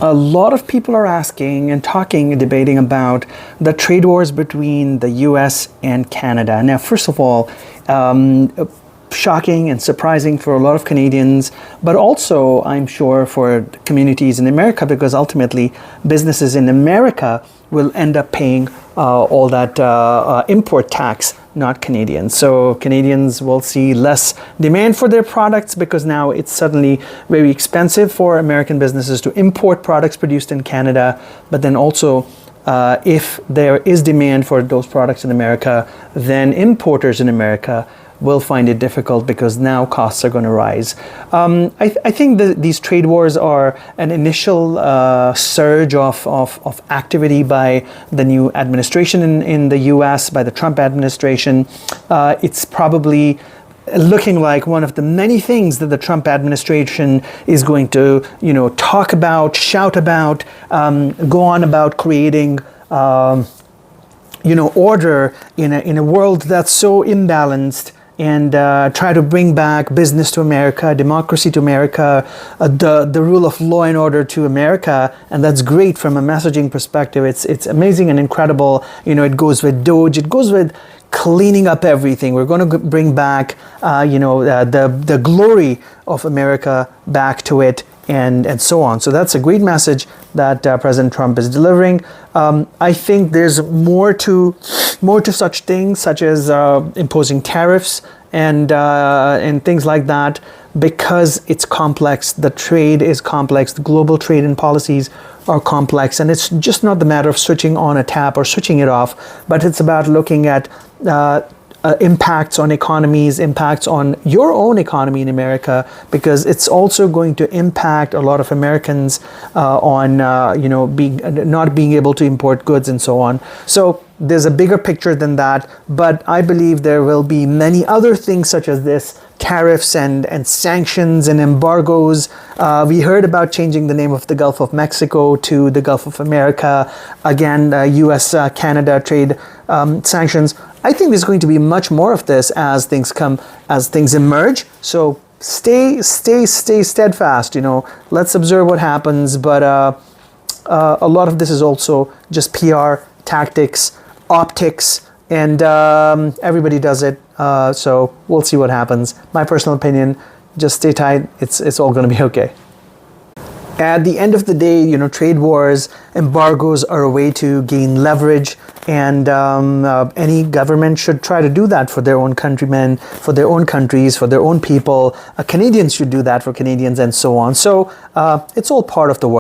A lot of people are asking and talking and debating about the trade wars between the US and Canada. Now, first of all, shocking and surprising for a lot of Canadians, but also I'm sure for communities in America, because ultimately businesses in America will end up paying all that import tax, not Canadians. So Canadians will see less demand for their products because now it's suddenly very expensive for American businesses to import products produced in Canada. But then also, if there is demand for those products in America, then importers in America will find it difficult because now costs are going to rise. I think these trade wars are an initial surge of activity by the new administration in the US, by the Trump administration. It's probably looking like one of the many things that the Trump administration is going to, talk about, shout about, go on about creating order in a world that's so imbalanced, and try to bring back business to America, democracy to America, the rule of law and order to America. And that's great from a messaging perspective. It's amazing and incredible. It goes with DOGE, it goes with cleaning up everything. We're going to bring back the glory of America back to it, and so on. So that's a great message that President Trump is delivering. I think there's more to such things, such as imposing tariffs and things like that, because it's complex. The trade is complex. The global trade and policies are complex, and it's just not the matter of switching on a tap or switching it off, but it's about looking at impacts on economies, impacts on your own economy in America, because it's also going to impact a lot of Americans on not being able to import goods and so on. So there's a bigger picture than that, but I believe there will be many other things such as this, tariffs and sanctions and embargoes. We heard about changing the name of the Gulf of Mexico to the Gulf of America. Again, US-Canada trade sanctions. I think there's going to be much more of this as things emerge. So stay steadfast. Let's observe what happens. But a lot of this is also just PR tactics, optics, and everybody does it. So we'll see what happens. My personal opinion: just stay tight. It's all going to be okay. At the end of the day, trade wars, embargoes are a way to gain leverage, and any government should try to do that for their own countrymen, for their own countries, for their own people. Canadians should do that for Canadians, and so on. So it's all part of the work.